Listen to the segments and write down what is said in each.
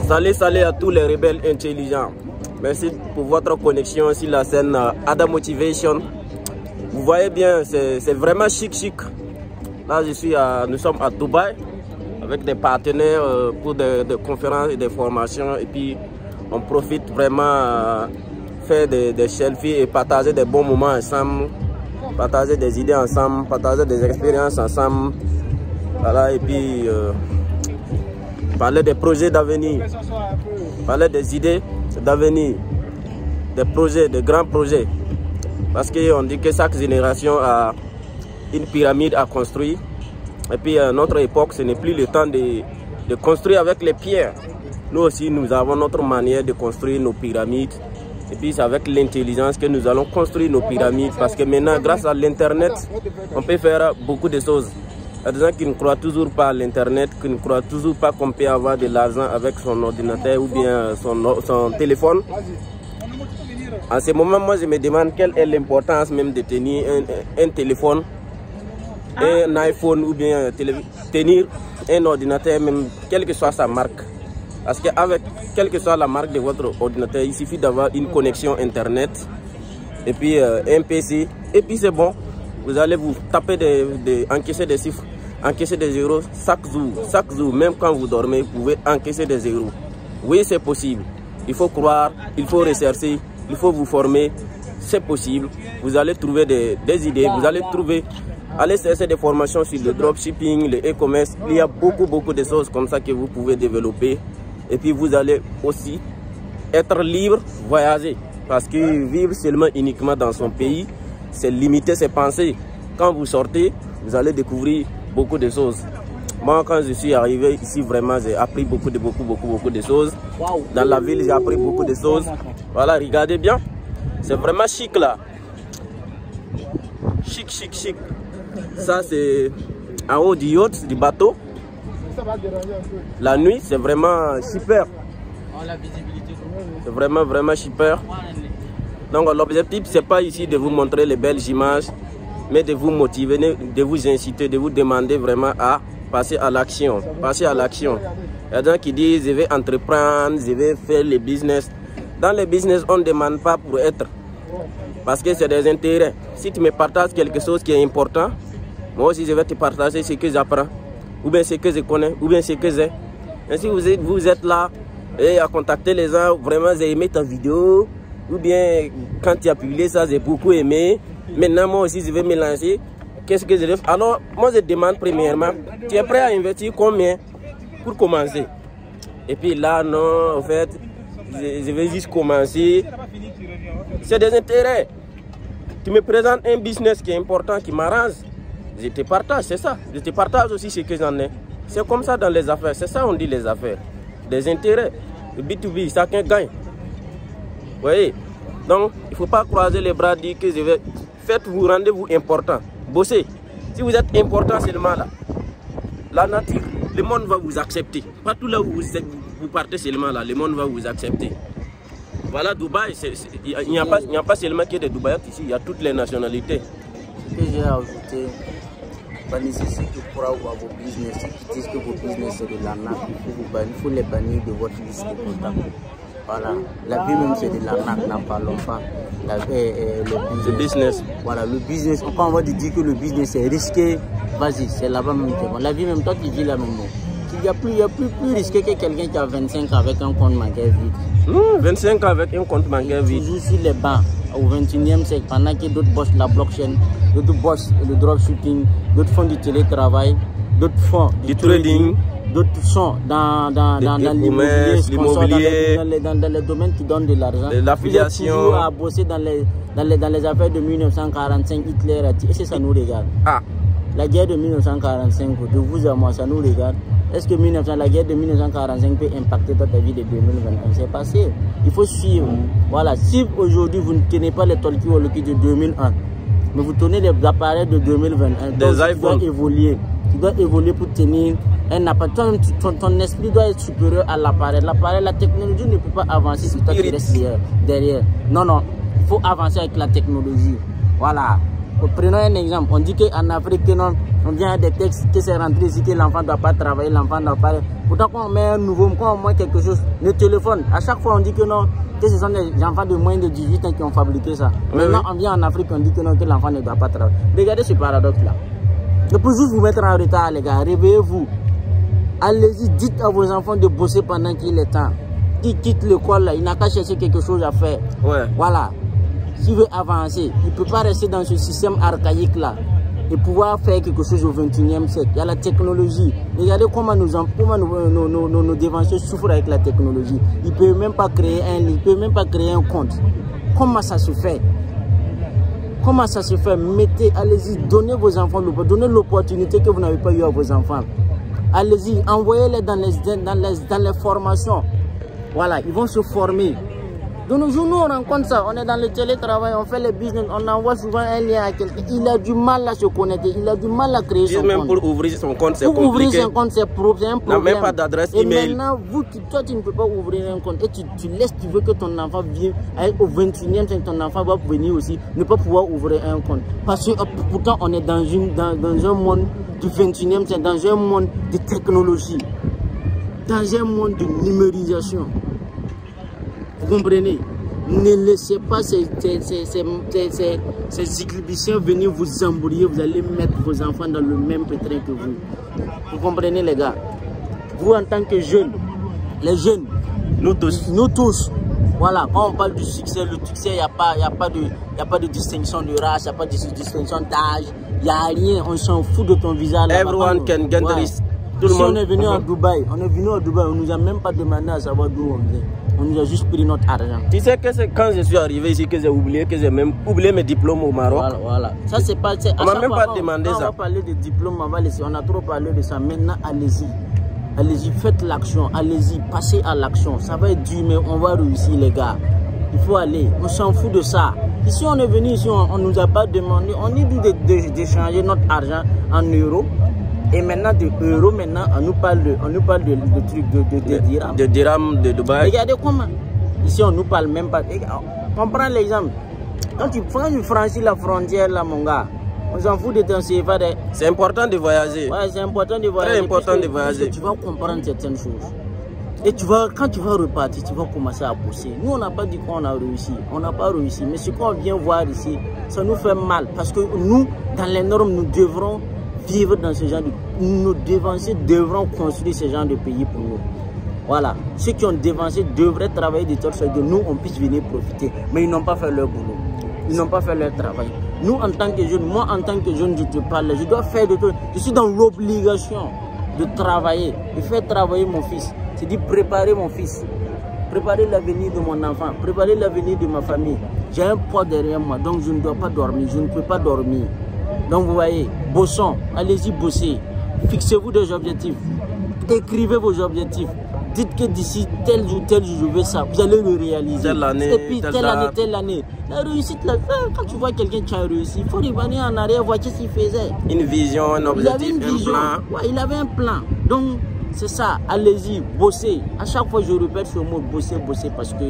Salut à tous les rebelles intelligents. Merci pour votre connexion sur la scène Ada Motivation. Vous voyez bien, c'est vraiment chic. Là, nous sommes à Dubaï avec des partenaires pour des conférences et des formations. Et puis, on profite vraiment faire des selfies et partager des bons moments ensemble, partager des idées ensemble, partager des expériences ensemble. Voilà, et puis parler des projets d'avenir, parler des idées d'avenir, des projets, des grands projets. Parce qu'on dit que chaque génération a une pyramide à construire. Et puis à notre époque, ce n'est plus le temps de construire avec les pierres. Nous aussi, nous avons notre manière de construire nos pyramides. Et puis c'est avec l'intelligence que nous allons construire nos pyramides. Parce que maintenant, grâce à l'Internet, on peut faire beaucoup de choses. Il y a des gens qui ne croient toujours pas à l'Internet, qui ne croient toujours pas qu'on peut avoir de l'argent avec son ordinateur ou bien son téléphone. En ce moment, moi, je me demande quelle est l'importance même de tenir un téléphone, un iPhone ou bien tenir un ordinateur, même quelle que soit sa marque. Parce qu'avec quelle que soit la marque de votre ordinateur, il suffit d'avoir une connexion Internet et puis un PC. Et puis c'est bon, vous allez vous taper encaisser des chiffres, encaisser des zéros chaque jour. Même quand vous dormez, vous pouvez encaisser des zéros. Oui, c'est possible. Il faut croire, il faut rechercher. Il faut vous former, c'est possible. Vous allez trouver des idées, vous allez allez chercher des formations sur le dropshipping, le e-commerce. Il y a beaucoup de choses comme ça que vous pouvez développer. Et puis vous allez aussi être libre, voyager. Parce que vivre seulement uniquement dans son pays, c'est limiter ses pensées. Quand vous sortez, vous allez découvrir beaucoup de choses. Moi, quand je suis arrivé ici, vraiment, j'ai appris beaucoup de choses. Dans la ville, j'ai appris beaucoup de choses. Voilà, regardez bien. C'est vraiment chic là. Chic. Ça, c'est en haut du yacht, du bateau. La nuit, c'est vraiment super. C'est vraiment super. Donc, l'objectif, c'est pas ici de vous montrer les belles images, mais de vous motiver, de vous inciter, de vous demander vraiment à passer à l'action. Il y a des gens qui disent, je vais entreprendre, je vais faire le business. Dans le business, on ne demande pas pour être. Parce que c'est des intérêts. Si tu me partages quelque chose qui est important, moi aussi je vais te partager ce que j'apprends. Ou bien ce que je connais, ou bien ce que j'ai. Ainsi vous êtes là et à contacter les gens, vraiment j'ai aimé ta vidéo. Ou bien quand tu as publié ça, j'ai beaucoup aimé. Maintenant moi aussi je vais me lancer. Qu'est-ce que je dois faire? Alors, moi je demande premièrement, tu es prêt à investir combien pour commencer? Et puis là, non, en fait, je vais juste commencer. C'est des intérêts. Tu me présentes un business qui est important, qui m'arrange. Je te partage, c'est ça. Je te partage aussi ce que j'en ai. C'est comme ça dans les affaires. C'est ça on dit les affaires. Des intérêts. Le B2B, chacun gagne. Vous voyez? Donc, il ne faut pas croiser les bras, dire que je vais... Faites-vous rendez-vous important. Bossez. Si vous êtes important seulement là, la nature, le monde va vous accepter. Partout là où vous partez seulement là, le monde va vous accepter. Voilà, Dubaï, il n'y a pas seulement que des Dubaïens ici, il y a toutes les nationalités. Ce que j'ai ajouté, pas nécessaire que pour avoir vos business, qui disent que vos business c'est de l'arnaque, il faut les bannir de votre liste de contacts. Voilà, la vie même c'est de l'arnaque, n'en parlons pas. Le business. Voilà, le business. Quand on va te dire que le business est risqué, vas-y, c'est là-bas même que bon. La vie même, toi tu vis la même mot. Il y a plus risqué que quelqu'un qui a 25 ans avec un compte bancaire vide. 25 ans avec un compte bancaire vide. Toujours sur les bancs au 21e siècle, pendant que d'autres bossent la blockchain, d'autres bossent le dropshipping, d'autres font du télétravail, d'autres font du trading. D'autres sont dans l'immobilier, dans les domaines qui donnent de l'argent. L'affiliation. Toujours à bosser dans les affaires de 1945, Hitler a dit, et c'est ça nous regarde. Ah. La guerre de 1945, de vous à moi, ça nous regarde. Est-ce que la guerre de 1945 peut impacter ta vie de 2021? C'est passé. Il faut suivre. Voilà. Si aujourd'hui vous ne tenez pas les talkie-walkie de 2001, mais vous tenez les appareils de 2021, des iPhones. Tu dois évoluer pour tenir un appareil. Ton esprit doit être supérieur à l'appareil. L'appareil, la technologie ne peut pas avancer si toi tu restes derrière. Non, il faut avancer avec la technologie. Voilà. Prenons un exemple. On dit qu'en Afrique, On vient à des textes que c'est rentré ici, que l'enfant ne doit pas travailler, l'enfant ne doit pas... Pourtant, quand on met un nouveau, quand on met quelque chose, le téléphone, à chaque fois on dit que non, que ce sont des enfants de moins de 18 ans qui ont fabriqué ça. Maintenant, on vient en Afrique, on dit que non, que l'enfant ne doit pas travailler. Regardez ce paradoxe-là. Je peux juste vous mettre en retard, les gars. Réveillez-vous. Allez-y, dites à vos enfants de bosser pendant qu'il est temps. Qui quitte l'école, il n'a qu'à chercher quelque chose à faire. Ouais. Voilà. S'il veut avancer, il ne peut pas rester dans ce système archaïque-là et pouvoir faire quelque chose au 21e siècle. Il y a la technologie. Regardez comment nos dévanciers souffrent avec la technologie. Ils ne peuvent même pas créer un livre, ils ne peuvent même pas créer un compte. Comment ça se fait? Comment ça se fait? Mettez, allez-y, donnez vos enfants, donnez l'opportunité que vous n'avez pas eu à vos enfants. Allez-y, envoyez-les dans les formations. Voilà, ils vont se former. De nos jours, nous, on rencontre ça. On est dans le télétravail, on fait les business, on envoie souvent un lien à quelqu'un. Il a du mal à se connecter, il a du mal à créer son compte. Même pour ouvrir son compte, c'est compliqué. Pour ouvrir son compte, c'est un problème. Il n'a même pas d'adresse email. Et maintenant, toi, tu ne peux pas ouvrir un compte. Et tu veux que ton enfant vienne au 21e siècle, ton enfant va venir aussi, ne pas pouvoir ouvrir un compte. Parce que pourtant, on est dans un monde du 21e siècle, dans un monde de technologie, dans un monde de numérisation. Vous comprenez? Ne laissez pas ces éclipsiciens venir vous embrouiller. Vous allez mettre vos enfants dans le même pétrin que vous. Vous comprenez, les gars? Vous, en tant que jeunes, les jeunes, nous tous, voilà, quand on parle du succès, le succès, il n'y a pas de distinction de race, il n'y a pas de distinction d'âge, il n'y a rien, on s'en fout de ton visage. Everyone can get this. Tout le monde. On est venu à Dubaï, on ne nous a même pas demandé à savoir d'où on vient. On nous a juste pris notre argent. Tu sais que c'est quand je suis arrivé ici que j'ai même oublié mes diplômes au Maroc. Voilà. Ça c'est pas. On m'a même pas demandé ça. On va parler de diplômes, on a trop parlé de ça. Maintenant, allez-y. Allez-y, faites l'action. Allez-y, passez à l'action. Ça va être dur, mais on va réussir, les gars. Il faut aller. On s'en fout de ça. Ici, on est venu ici, on nous a pas demandé. On nous dit d'échanger notre argent en euros. Et maintenant, de euros, maintenant, on nous parle de trucs de dirhams. De dirhams de Dubaï. Regardez comment. Ici, on nous parle même pas. On prend l'exemple. Quand tu franchis la frontière, là, mon gars, on s'en fout de ton CFA. C'est important de voyager. Ouais, c'est important de voyager. Très important de voyager. Tu vas comprendre certaines choses. Et quand tu vas repartir, tu vas commencer à bosser. Nous, on n'a pas dit qu'on a réussi. On n'a pas réussi. Mais ce qu'on vient voir ici, ça nous fait mal. Parce que nous, dans les normes, nous devrons vivre dans ce genre de... Nos dévanciers devront construire ce genre de pays pour nous. Voilà. Ceux qui ont dévancé devraient travailler de telle sorte que nous, on puisse venir profiter. Mais ils n'ont pas fait leur boulot. Ils n'ont pas fait leur travail. Nous, en tant que jeunes, moi, en tant que jeune, je te parle. Je dois faire de tout. Je suis dans l'obligation de travailler, de faire travailler mon fils. C'est dit préparer mon fils. Préparer l'avenir de mon enfant. Préparer l'avenir de ma famille. J'ai un poids derrière moi, donc je ne dois pas dormir. Je ne peux pas dormir. Donc vous voyez, bossons, allez-y bosser, fixez-vous des objectifs, écrivez vos objectifs, dites que d'ici tel jour je veux ça, vous allez le réaliser. Telle année, et puis telle année. La réussite, là, quand tu vois quelqu'un qui a réussi, il faut revenir en arrière, voir ce qu'il faisait. Une vision, un objectif, un plan. Ouais, il avait un plan. Donc c'est ça, allez-y, bossez. À chaque fois je répète ce mot, bosser, parce que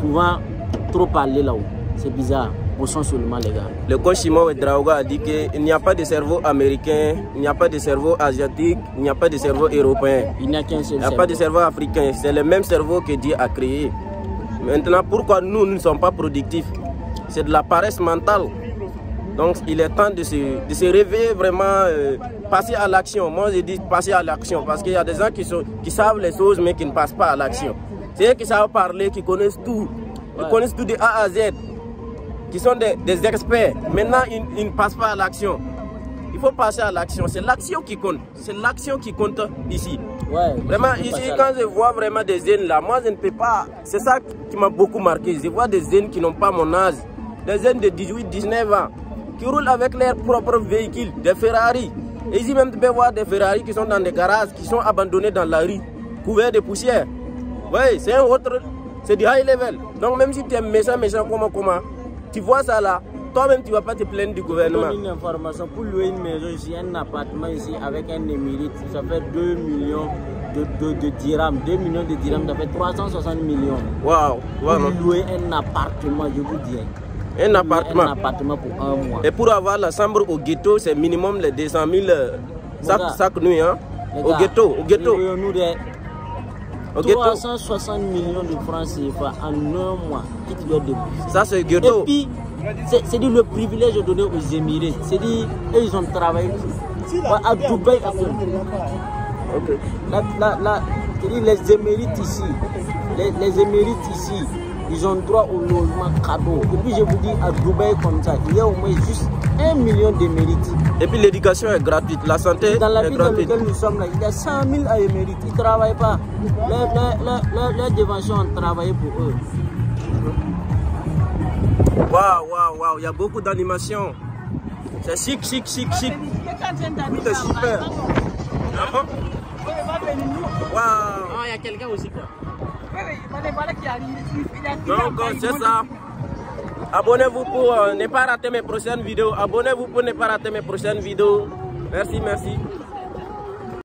souvent, trop parler là-haut, c'est bizarre. Seulement, les gars. Le coach Simon Ouedraogo a dit qu'il n'y a pas de cerveau américain, il n'y a pas de cerveau asiatique, il n'y a pas de cerveau européen. Il n'y a qu'un seul. Il n'y a pas de cerveau africain. C'est le même cerveau que Dieu a créé. Maintenant, pourquoi nous ne sommes pas productifs? C'est de la paresse mentale. Donc, il est temps de se réveiller vraiment, passer à l'action. Moi, je dis passer à l'action parce qu'il y a des gens qui savent les choses mais qui ne passent pas à l'action. C'est eux qui savent parler, qui connaissent tout. Ils connaissent tout de A à Z. Qui sont des experts. Maintenant, ils ne passent pas à l'action. Il faut passer à l'action. C'est l'action qui compte. C'est l'action qui compte ici. Ouais, vraiment, ici, quand je vois vraiment des jeunes là, moi, je ne peux pas. C'est ça qui m'a beaucoup marqué. Je vois des jeunes qui n'ont pas mon âge. Des jeunes de 18, 19 ans, qui roulent avec leurs propres véhicules, des Ferrari. Et ici, même, tu peux voir des Ferrari qui sont dans des garages, qui sont abandonnés dans la rue, couverts de poussière. Oui, c'est un autre. C'est du high level. Donc, même si tu es méchant, comment. Tu vois ça là, toi-même tu ne vas pas te plaindre du gouvernement. Une information, pour louer une maison ici, un appartement ici avec un émérite, ça fait 2 millions de dirhams. 2 millions de dirhams, ça fait 360 millions. Waouh! Pour louer un appartement, je vous dis. Un appartement. Un appartement pour un mois. Et pour avoir la chambre au ghetto, c'est minimum les 200 000 chaque nuit. Hein? Au ghetto. Au ghetto. Au ghetto. 360 millions de francs CFA en un mois. Qui te doit de... Ça, c'est ghetto. Et puis, c'est dit le privilège donné aux Émirats. C'est dit, ils ont travaillé à Dubaï. Okay. Les Émérites ici, les Émérites ici, ils ont droit au logement cadeau. Et puis je vous dis, à Dubaï comme ça, il y a au moins juste 1 million d'émérites. Et puis l'éducation est gratuite, la santé dans la est ville gratuite. Dans laquelle nous sommes là, il y a 100 000 à émérites. Ils ne travaillent pas. Leurs déventions ont travaillé pour eux. Waouh, il y a beaucoup d'animation. C'est chic. Tout est super. Waouh. Il y a quelqu'un aussi quoi. Donc c'est ça. Abonnez-vous pour ne pas rater mes prochaines vidéos. Abonnez-vous pour ne pas rater mes prochaines vidéos. Merci.